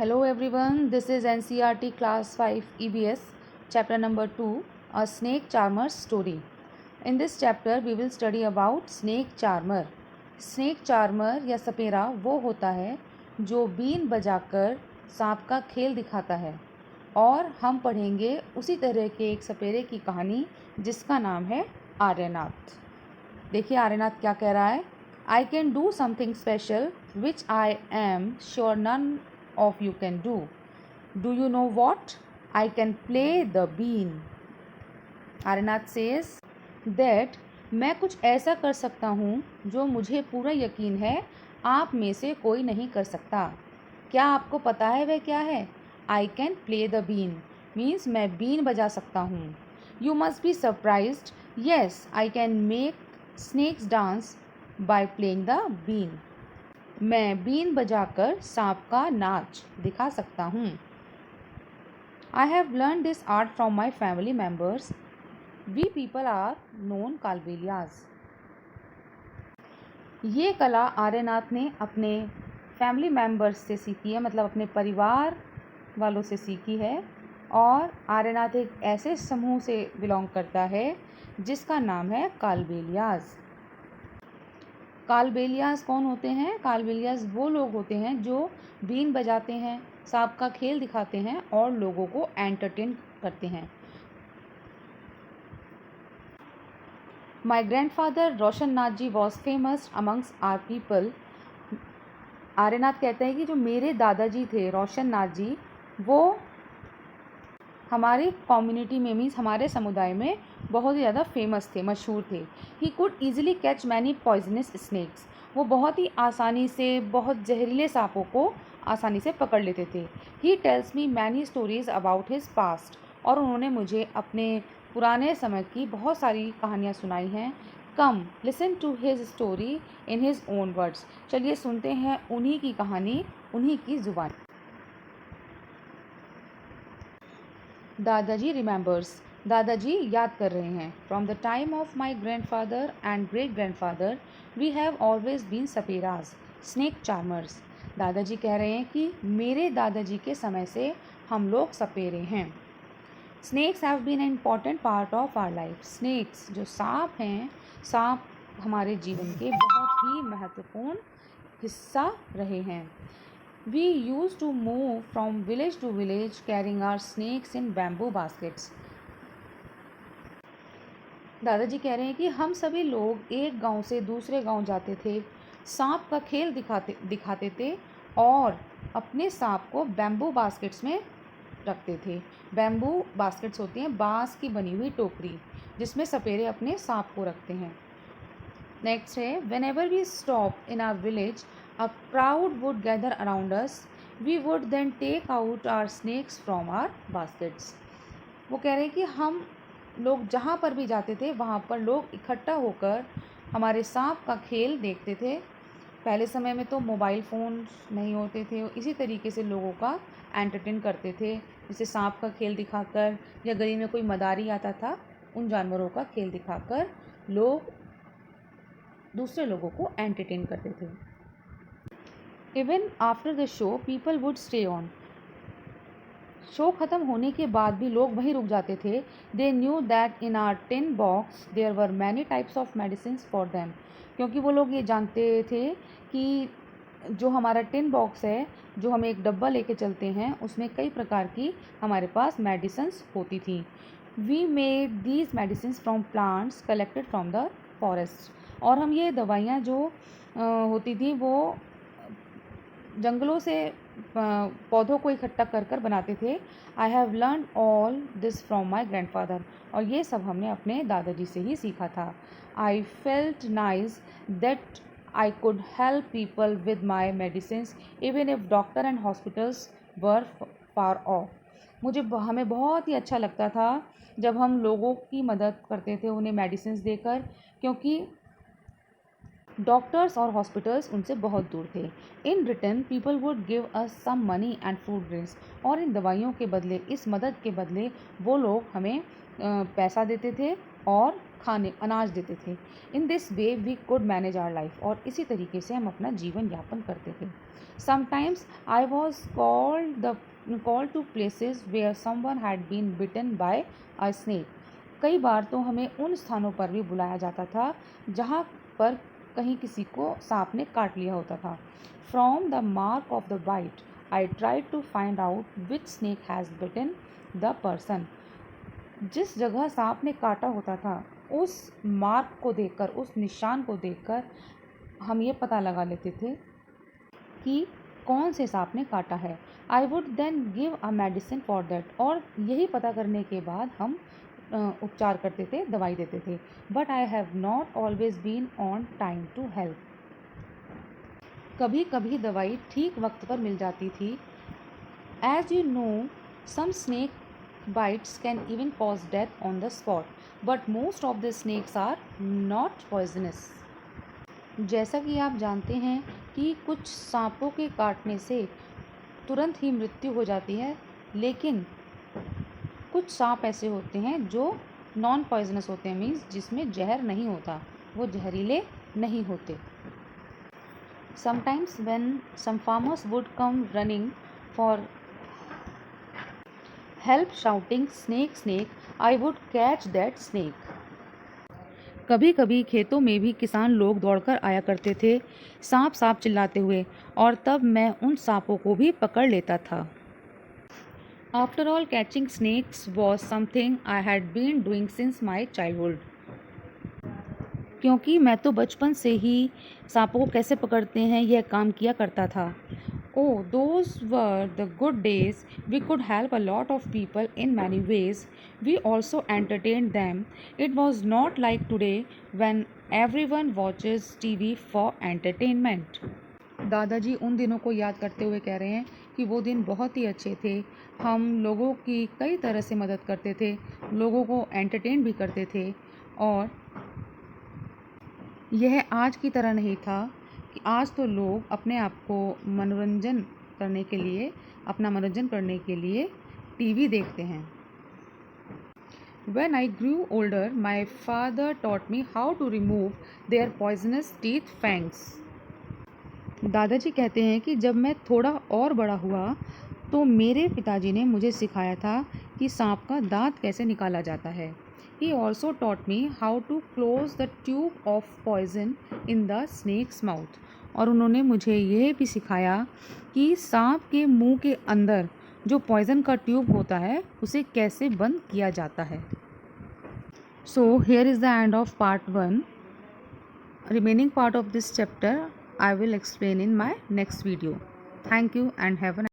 Hello everyone, this is NCERT Class 5 EBS, chapter number 2, A Snake Charmer's Story. In this chapter, we will study about snake charmer. Snake charmer या सपेरा वो होता है जो been बजाकर सांप का खेल दिखाता है और हम पढ़ेंगे उसी तरह के एक सपेरे की कहानी जिसका नाम है आर्यनाथ। देखिए आर्यनाथ क्या कह रहा है। I can do something special which I am sure none of you can do. Do you know what? I can play the bean. Aryanath says that मैं कुछ ऐसा कर सकता हूँ जो मुझे पूरा यकीन है आप में से कोई नहीं कर सकता। क्या आपको पता है वह क्या है? I can play the bean means मैं बीन बजा सकता हूँ। You must be surprised. Yes, I can make snakes dance by playing the bean. मैं बीन बजाकर सांप का नाच दिखा सकता हूँ। I have learned this art from my family members. We people are known कालबेलियाज। ये कला आर्यनाथ ने अपने फैमिली मेम्बर्स से सीखी है, मतलब अपने परिवार वालों से सीखी है। और आर्यनाथ एक ऐसे समूह से बिलोंग करता है जिसका नाम है कालबेलियाज। कालबेलियाज कौन होते हैं? कालबेलियाज वो लोग होते हैं जो बीन बजाते हैं, सांप का खेल दिखाते हैं और लोगों को एंटरटेन करते हैं। My grandfather Roshan Nath ji was famous amongst our people. Aryanath कहते हैं कि जो मेरे दादाजी थे रोशन नाथ जी, वो हमारे कम्युनिटी में मीन्स हमारे समुदाय में बहुत ही ज़्यादा फेमस थे, मशहूर थे। He could easily catch many poisonous snacks. वो बहुत ही आसानी से बहुत जहरीले सांपों को आसानी से पकड़ लेते थे। He tells me many stories about his past. और उन्होंने मुझे अपने पुराने समय की बहुत सारी कहानियाँ सुनाई हैं। Come listen to his story in his own words. चलिए सुनते हैं उन्हीं की कहानी उन्हीं की ज़ुबान। दादाजी रिमेंबर्स। दादाजी याद कर रहे हैं। From the time of my grandfather and great grandfather we have always been सपेराज स्नेक चार्मर्स। दादाजी कह रहे हैं कि मेरे दादाजी के समय से हम लोग सपेरे हैं। Snakes have been an important part of our life. Snakes जो सांप हैं, सांप हमारे जीवन के बहुत ही महत्वपूर्ण हिस्सा रहे हैं। We used to move from village to village carrying our snakes in bamboo baskets. दादाजी कह रहे हैं कि हम सभी लोग एक गांव से दूसरे गांव जाते थे, सांप का खेल दिखाते थे और अपने सांप को बैम्बू बास्केट्स में रखते थे। बैम्बू बास्केट्स होती हैं बांस की बनी हुई टोकरी जिसमें सपेरे अपने सांप को रखते हैं। नेक्स्ट है whenever we stop in our village, a crowd would gather around us. We would then take out our snakes from our baskets. वो कह रहे हैं कि हम लोग जहाँ पर भी जाते थे वहाँ पर लोग इकट्ठा होकर हमारे सांप का खेल देखते थे। पहले समय में तो मोबाइल फ़ोन नहीं होते थे, इसी तरीके से लोगों का एंटरटेन करते थे, जैसे सांप का खेल दिखाकर या गली में कोई मदारी आता था उन जानवरों का खेल दिखाकर लोग दूसरे लोगों को एंटरटेन करते थे। Even after the show people would stay on. Show ख़त्म होने के बाद भी लोग वहीं रुक जाते थे। They knew that in our tin box there were many types of medicine for them. क्योंकि वो लोग ये जानते थे कि जो हमारा टिन बॉक्स है, जो हम एक डब्बा लेके चलते हैं, उसमें कई प्रकार की हमारे पास मेडिसिन्स होती थी। We made these medicine from plants collected from the forest. और हम ये दवाइयाँ जो होती थी वो जंगलों से पौधों को इकट्ठा कर कर बनाते थे। I have learn all this from my grand father. और ये सब हमने अपने दादाजी से ही सीखा था। I felt nice that I could help people with my medicines even if doctor and hospitals were far of. हमें बहुत ही अच्छा लगता था जब हम लोगों की मदद करते थे उन्हें मेडिसिन्स देकर, क्योंकि डॉक्टर्स और हॉस्पिटल्स उनसे बहुत दूर थे। In return people would give us some money and food drinks. और इन दवाइयों के बदले, इस मदद के बदले वो लोग हमें पैसा देते थे और खाने अनाज देते थे। In this way we could manage our life, और इसी तरीके से हम अपना जीवन यापन करते थे। Sometimes I was called to places where someone had been bitten by a snake. कई बार तो हमें उन स्थानों पर भी बुलाया जाता था जहाँ पर कहीं किसी को सांप ने काट लिया होता था। From the mark of the bite I tried to find out which snake has bitten the person. जिस जगह सांप ने काटा होता था उस मार्क को देखकर, उस निशान को देखकर हम ये पता लगा लेते थे कि कौन से सांप ने काटा है। I would then give a medicine for that, और यही पता करने के बाद हम उपचार करते थे, दवाई देते थे। But I have not always been on time to help. कभी कभी दवाई ठीक वक्त पर मिल जाती थी। As you know, some snake bites can even cause death on the spot, but most of the snakes are not poisonous. जैसा कि आप जानते हैं कि कुछ सांपों के काटने से तुरंत ही मृत्यु हो जाती है, लेकिन कुछ सांप ऐसे होते हैं जो नॉन पॉइजनस होते हैं, मीन्स जिसमें जहर नहीं होता, वो जहरीले नहीं होते। Sometimes when some farmers would come running for help shouting snake snake, I would catch that snake. कभी कभी खेतों में भी किसान लोग दौड़कर आया करते थे सांप सांप चिल्लाते हुए, और तब मैं उन सांपों को भी पकड़ लेता था। After all, catching snakes was something I had been doing since my childhood. क्योंकि मैं तो बचपन से ही सांपों को कैसे पकड़ते हैं यह काम किया करता था। Oh, those were the good days. We could help a lot of people in many ways. We also entertained them. It was not like today when everyone watches TV for entertainment. दादाजी उन दिनों को याद करते हुए कह रहे हैं कि वो दिन बहुत ही अच्छे थे। हम लोगों की कई तरह से मदद करते थे, लोगों को एंटरटेन भी करते थे, और यह आज की तरह नहीं था कि आज तो लोग अपने आप को मनोरंजन करने के लिए टीवी देखते हैं। When I grew older, my father taught me how to remove their poisonous teeth fangs. दादाजी कहते हैं कि जब मैं थोड़ा और बड़ा हुआ तो मेरे पिताजी ने मुझे सिखाया था कि सांप का दांत कैसे निकाला जाता है। He also taught me how to close the tube of poison in the snake's mouth. और उन्होंने मुझे यह भी सिखाया कि सांप के मुंह के अंदर जो पॉइज़न का ट्यूब होता है उसे कैसे बंद किया जाता है। So here is the end of part 1. Remaining part of this chapter I will explain in my next video. Thank you and have a